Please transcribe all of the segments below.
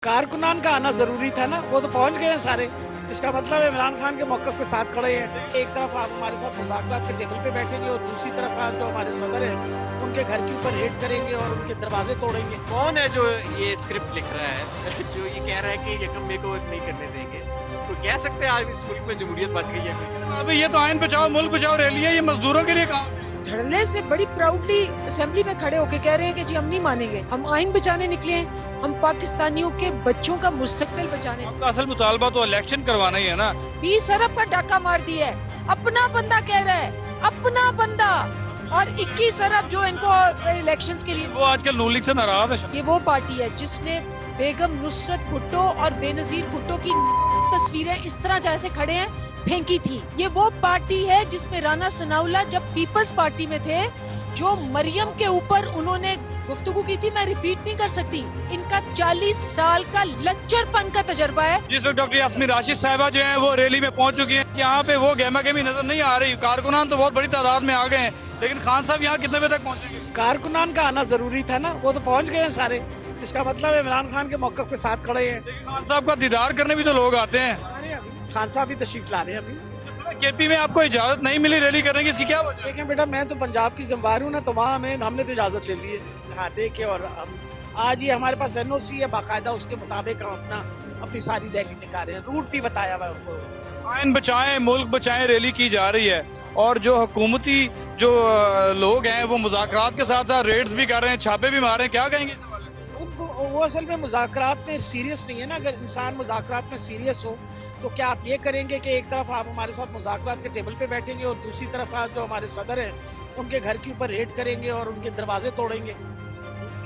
कारकुनान का आना जरूरी था ना, वो तो पहुंच गए हैं सारे। इसका मतलब इमरान खान के मौक़िफ़ के साथ खड़े हैं। एक तरफ आप हमारे साथ मुज़ाकरात के टेबल पे बैठेंगे और दूसरी तरफ आप जो हमारे सदर हैं उनके घर के ऊपर रेड करेंगे और उनके दरवाजे तोड़ेंगे। कौन है जो ये स्क्रिप्ट लिख रहा है जो ये कह रहा है कि यकम को नहीं करने देंगे? तो कह सकते हैं आज इस मुल्क में जमहूरियत बच गई है कोई? अभी ये तो आइन बचाओ मुल्क बचाओ रैली है, ये मजदूरों के लिए काम। धड़ल्ले से बड़ी प्राउडली असेंबली में खड़े होके कह रहे हैं कि जी हम नहीं मानेंगे, हम आइन बचाने निकले हैं, हम पाकिस्तानियों के बच्चों का मुस्तकबिल बचाने। आपका असल मुतालबा तो इलेक्शन करवाना ही है ना। 20 अरब का डाका मार दिया है, अपना बंदा कह रहा है, अपना बंदा। और 21 अरब जो इनको इलेक्शंस के लिए। वो आजकल नून लीग से नाराज है। ये वो पार्टी है जिसने बेगम नुसरत भुट्टो और बेनजीर भुट्टो की तस्वीरें इस तरह जैसे खड़े हैं फेंकी थी। ये वो पार्टी है जिसमें राना सनाउल्लाह जब पीपल्स पार्टी में थे, जो मरियम के ऊपर उन्होंने गुफ्तगू की थी, मैं रिपीट नहीं कर सकती। इनका 40 साल का लच्चरपन का तजर्बा है। जिस वक्त डॉक्टर यास्मीन राशिद साहिबा जो है वो रैली में पहुंच चुकी है, यहाँ पे वो गहमा गहमी नजर नहीं आ रही। कारकुनान तो बहुत बड़ी तादाद में आ गए हैं, लेकिन खान साहब यहाँ कितने बजे तक पहुँचेंगे? कारकुनान का आना जरूरी था ना, वो तो पहुंच गए हैं सारे। इसका मतलब इमरान खान के मौक़िफ़ के साथ खड़े हैं। खान साहब का दीदार करने भी तो लोग आते हैं। खान साहब भी तशरीफ ला रहे हैं अभी। केपी में आपको इजाजत नहीं मिली रैली करने की, इसकी क्या वजह? देखें बेटा, मैं तो पंजाब की जिम्मेदारी हूँ ना, तो वहाँ हमने तो इजाज़त ले ली है। हाँ देखे, और हम आज ये हमारे पास NOC है बाकायदा, उसके मुताबिक हम अपनी सारी रैली निकाल रहे हैं। रूट भी बताया हुआ है उनको। आइन बचाएं मुल्क बचाएं रैली की जा रही है, और जो हुकूमती जो लोग हैं वो मुज़ाकरात के साथ साथ रेड्स भी कर रहे हैं, छापे भी मार रहे हैं। क्या कहेंगे? उनको वो असल में मुज़ाकरात में सीरियस नहीं है ना। अगर इंसान मुज़ाकरात में सीरियस हो तो क्या आप ये करेंगे कि एक तरफ आप हमारे साथ मुज़ाकरात के टेबल पे बैठेंगे और दूसरी तरफ आप जो हमारे सदर हैं उनके घर के ऊपर रेड करेंगे और उनके दरवाजे तोड़ेंगे?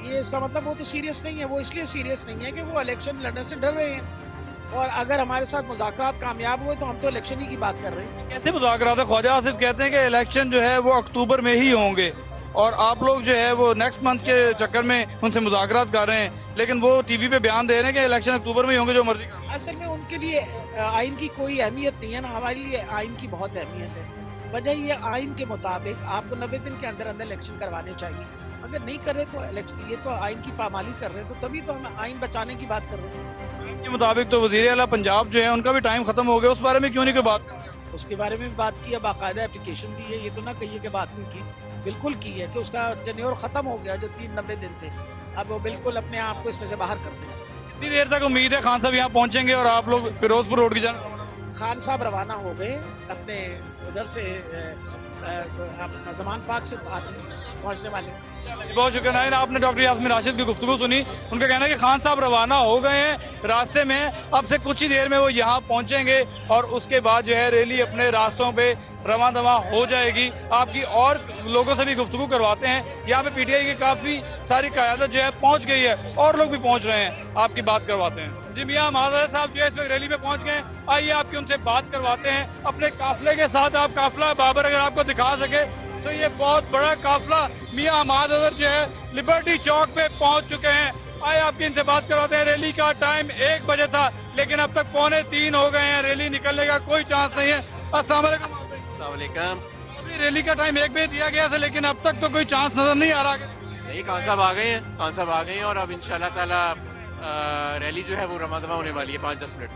ये इसका मतलब वो तो सीरियस नहीं है। वो इसलिए सीरियस नहीं है कि वो इलेक्शन लड़ने से डर रहे हैं। और अगर हमारे साथ मुज़ाकरात कामयाब हुए तो हम तो इलेक्शन ही की बात कर रहे हैं। कैसे मुज़ाकरात है? ख्वाजा आसिफ कहते हैं कि इलेक्शन जो है वो अक्टूबर में ही होंगे, और आप लोग जो है वो नेक्स्ट मंथ के चक्कर में उनसे मुज़ाकरात कर रहे हैं, लेकिन वो टीवी पे बयान दे रहे हैं कि इलेक्शन अक्टूबर में ही होंगे, जो मर्जी करें। असल में उनके लिए आइन की कोई अहमियत नहीं है ना, हमारे लिए आइन की बहुत अहमियत है। वजह ये आइन के मुताबिक आपको 90 दिन के अंदर अंदर इलेक्शन करवाने चाहिए। अगर नहीं कर रहे तो ये तो आइन की पामाली कर रहे हैं, तो तभी तो हम आइन बचाने की बात कर रहे हैं। आइन के मुताबिक तो वज़ीर आला पंजाब जो है उनका भी टाइम खत्म हो गया, उस बारे में क्यों नहीं कोई बात? उसके बारे में भी बात की है, बाकायदा एप्लीकेशन दी है। ये तो ना कहिए कि बात नहीं की, बिल्कुल की है कि उसका टेन्योर खत्म हो गया, जो 90 दिन थे। अब वो बिल्कुल अपने आप को इसमें से बाहर कर दें। कितनी देर तक उम्मीद है खान साहब यहाँ पहुँचेंगे और आप लोग फिरोजपुर रोड की जाना? खान साहब रवाना हो गए अपने उधर से, जमान पार्क से पहुँचने वाले। बहुत शुक्रिया नाज़रीन, आपने डॉक्टर यास्मीन राशिद की गुफ्तगू सुनी। उनका कहना है कि खान साहब रवाना हो गए हैं रास्ते में, अब से कुछ ही देर में वो यहाँ पहुँचेंगे और उसके बाद जो है रैली अपने रास्तों पे रवां दवा हो जाएगी। आपकी और लोगों से भी गुफ्तगू करवाते हैं। यहाँ पे PTI की काफ़ी सारी क़यादत जो है पहुँच गई है, और लोग भी पहुँच रहे हैं, आपकी बात करवाते हैं। जी मियाँ महाज़र साहब जो है इस वक्त रैली में पहुँच गए, आइए आपकी उनसे बात करवाते हैं। अपने काफिले के साथ आप काफिला बाबर अगर आपको दिखा सके तो ये बहुत बड़ा काफिला मियाँ हमाद अजहर जो है लिबर्टी चौक पे पहुंच चुके हैं। आए आपकी इनसे बात करवाते हैं। रैली का टाइम 1 बजे था, लेकिन अब तक 2:45 हो गए हैं। रैली निकलने का कोई चांस नहीं है। अस्सलाम वालेकुम। रैली का टाइम 1 बजे दिया गया था, लेकिन अब तक तो कोई चांस नजर नहीं आ रहा। नहीं, खान साहब आ गए हैं, खान साहब आ गए हैं, और अब इंशाल्लाह ताला रैली जो है वो रमादमा होने वाली है 5-10 मिनट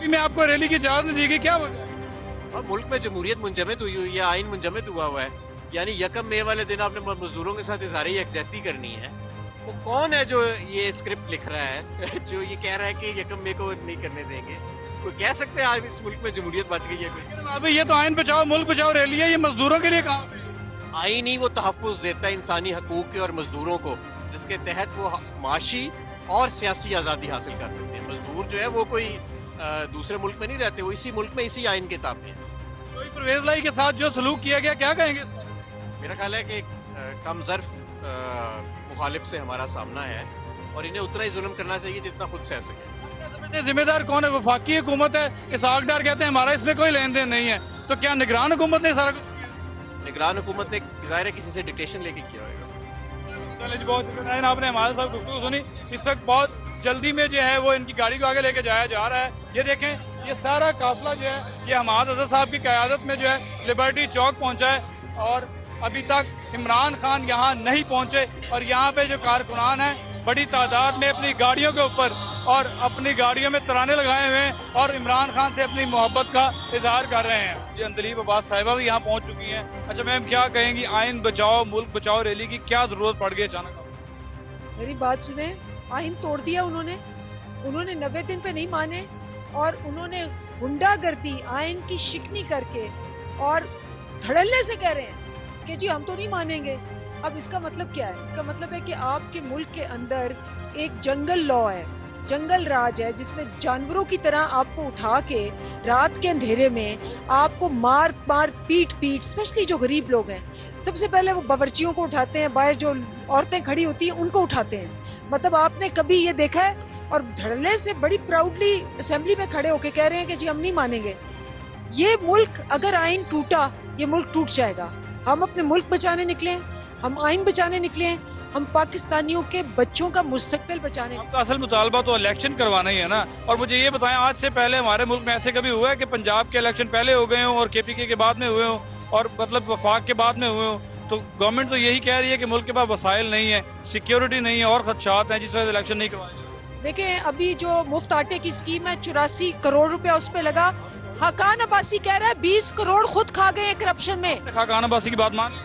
में। आपको रैली की इजाजत नहीं दी गई, क्या वजह? और मुल्क में जमहूरियत मुंजमद हुई हुई है, आइन मुंजमद हुआ है। यानी यकम मई वाले दिन आपने मजदूरों के साथ इज़हार यकजहती करनी है। वो कौन है जो ये स्क्रिप्ट लिख रहा है जो ये कह रहा है कि यकम मई को नहीं करने देंगे? कोई कह सकते हैं आज इस मुल्क में जमहूरियत बच गई है कोई? अभी ये तो आइन बचाओ मुल्क बचाओ रैली है, ये मजदूरों के लिए काम है। आइन ही वो तहफ़्फ़ुज़ देता है इंसानी हकूक़ के और मजदूरों को, जिसके तहत वो माशी और सियासी आज़ादी हासिल कर सकते हैं। मजदूर जो है वो कोई दूसरे मुल्क में नहीं रहते, वो इसी मुल्क में इसी आइन के ताबे हैं। तो परवेज़ लाई के साथ जो सलूक किया गया, क्या कहेंगे? मेरा ख्याल है कि कम ज़र्फ़ मुखालिफ से हमारा सामना है, और इन्हें उतना ही जुल्म करना चाहिए जितना खुद सह सके। जिम्मेदार कौन है? वफाकी हुकूमत है। इसहाक डार कहते हैं हमारा इसमें कोई लेन देन नहीं है, तो क्या निगरान हुकूमत ने सारा कुछ किया? निगरान हुकूमत ने ज़ाहिर है किसी से डिक्टेशन लेके किया होगा। चलिए जी, बहुत शुक्रिया। आपने हमारे साथ गुफ्तगू सुनी। इस वक्त बहुत जल्दी में जो है वो इनकी गाड़ी को आगे लेके जाया जा रहा है। ये देखें, ये सारा काफिला जो है ये हमाद अजहर साहब की क़यादत में जो है लिबर्टी चौक पहुँचा है, और अभी तक इमरान खान यहाँ नहीं पहुँचे। और यहाँ पे जो कारकुनान हैं बड़ी तादाद में अपनी गाड़ियों के ऊपर और अपनी गाड़ियों में तराने लगाए हुए हैं और इमरान खान से अपनी मोहब्बत का इजहार कर रहे हैं। जी अंदलीब अब्बास साहिबा भी यहाँ पहुँच चुकी हैं। अच्छा मैम, क्या कहेंगी, आइन बचाओ मुल्क बचाओ रैली की क्या जरूरत पड़ गई अचानक? मेरी बात सुने, आइन तोड़ दिया उन्होंने 90 दिन पे नहीं माने और उन्होंने गुंडागर्दी आइन की शिकनी करके और धड़ल्ले से कह रहे हैं कि जी हम तो नहीं मानेंगे। अब इसका मतलब क्या है? इसका मतलब है कि आपके मुल्क के अंदर एक जंगल लॉ है, जंगल राज है, जिसमें जानवरों की तरह आपको उठा के रात के अंधेरे में आपको मार पीट स्पेशली जो गरीब लोग हैं, सबसे पहले वो बावर्चियों को उठाते हैं, बाहर जो औरतें खड़ी होती हैं उनको उठाते हैं। मतलब आपने कभी ये देखा है? और धड़ल्ले से बड़ी प्राउडली असेंबली में खड़े होके कह रहे हैं कि जी हम नहीं मानेंगे। ये मुल्क अगर आइन टूटा, ये मुल्क टूट जाएगा। हम अपने मुल्क बचाने निकले, हम आइन बचाने निकले, हम पाकिस्तानियों के बच्चों का मुस्तकबिल बचाने। आपका असल मुतालबा तो इलेक्शन करवाना ही है ना। और मुझे ये बताएं, आज से पहले हमारे मुल्क में ऐसे कभी हुआ है कि पंजाब के इलेक्शन पहले हो गए हों और KPK के बाद में हुए हों और मतलब वफाक के बाद में हुए हों? तो गवर्नमेंट तो यही कह रही है कि मुल्क के पास वसाइल नहीं है, सिक्योरिटी नहीं है और खदशात हैं, जिस वजह से इलेक्शन नहीं करवाए। देखें, अभी जो मुफ्त आटे की स्कीम है 84 करोड़ रुपया उस पे लगा। खाकान अब्बासी कह रहा है 20 करोड़ खुद खा गए करप्शन में। खाकान अब्बासी की बात मान ली।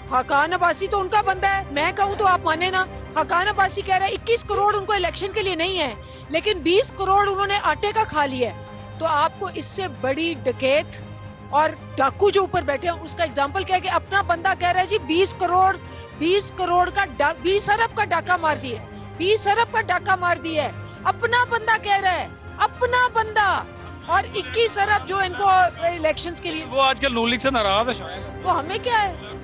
खाकान अब्बासी तो उनका बंदा है, मैं कहूँ तो आप माने ना। खाकान अब्बासी कह रहा है 21 करोड़ उनको इलेक्शन के लिए नहीं है, लेकिन 20 करोड़ उन्होंने आटे का खा लिया है। तो आपको इससे बड़ी डकैत और डाकू जो ऊपर बैठे हैं उसका एग्जाम्पल क्या है कि अपना बंदा कह रहा है जी 20 करोड़ का 20 अरब का डाका मार दिया, 20 अरब का डाका मार दिया है। अपना बंदा कह रहा है, अपना बंदा। और 21 अरब जो इनको इलेक्शंस के लिए। वो आजकल नून लीग से नाराज है शायद। वो हमें क्या है,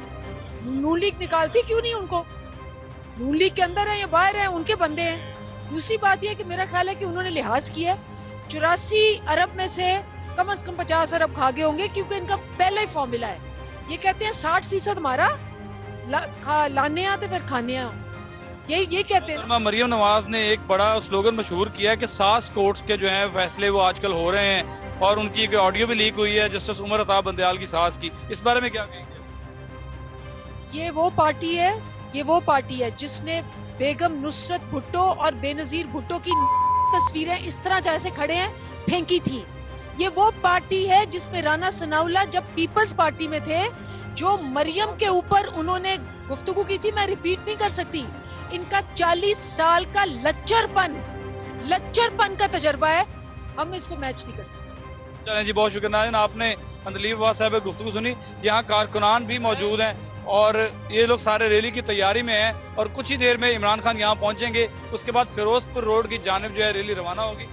नून लीग निकालती क्यों नहीं उनको? नून लीग के अंदर है या बाहर है, उनके बंदे हैं। दूसरी बात यह कि मेरा ख्याल है कि उन्होंने लिहाज किया, 84 अरब में से कम 50 अरब खा गए होंगे, क्योंकि इनका पहला ही फॉर्मूला है। ये कहते हैं 60% हमारा लाने आते फिर खाने आओ, ये कहते हैं। मरियम नवाज ने एक बड़ा स्लोगन मशहूर किया है कि 7 कोर्ट्स के जो हैं फैसले वो आजकल हो रहे हैं और उनकी एक ऑडियो भी लीक हुई है जस्टिस उमर अता बंदयाल की सास की। इस बारे में क्या कहेंगे? ये वो पार्टी है जिसने बेगम नुसरत भुट्टो और बेनजीर भुट्टो की तस्वीरें इस तरह जैसे खड़े हैं फेंकी थी। ये वो पार्टी है जिसमें राना सनाउल्लाह जब पीपल्स पार्टी में थे, जो मरियम के ऊपर उन्होंने गुफ्तगू की थी, मैं रिपीट नहीं कर सकती। इनका 40 साल का लच्चरपन का तजर्बा है, हम इसको मैच नहीं कर सकते। चलें जी, बहुत शुक्रिया। आपने अंदलीब अब्बास साहब गुफ्तगू सुनी। यहाँ कारकुनान भी मौजूद हैं और ये लोग सारे रैली की तैयारी में हैं और कुछ ही देर में इमरान खान यहाँ पहुँचेंगे। उसके बाद फिरोजपुर रोड की जानिब जो है रैली रवाना होगी।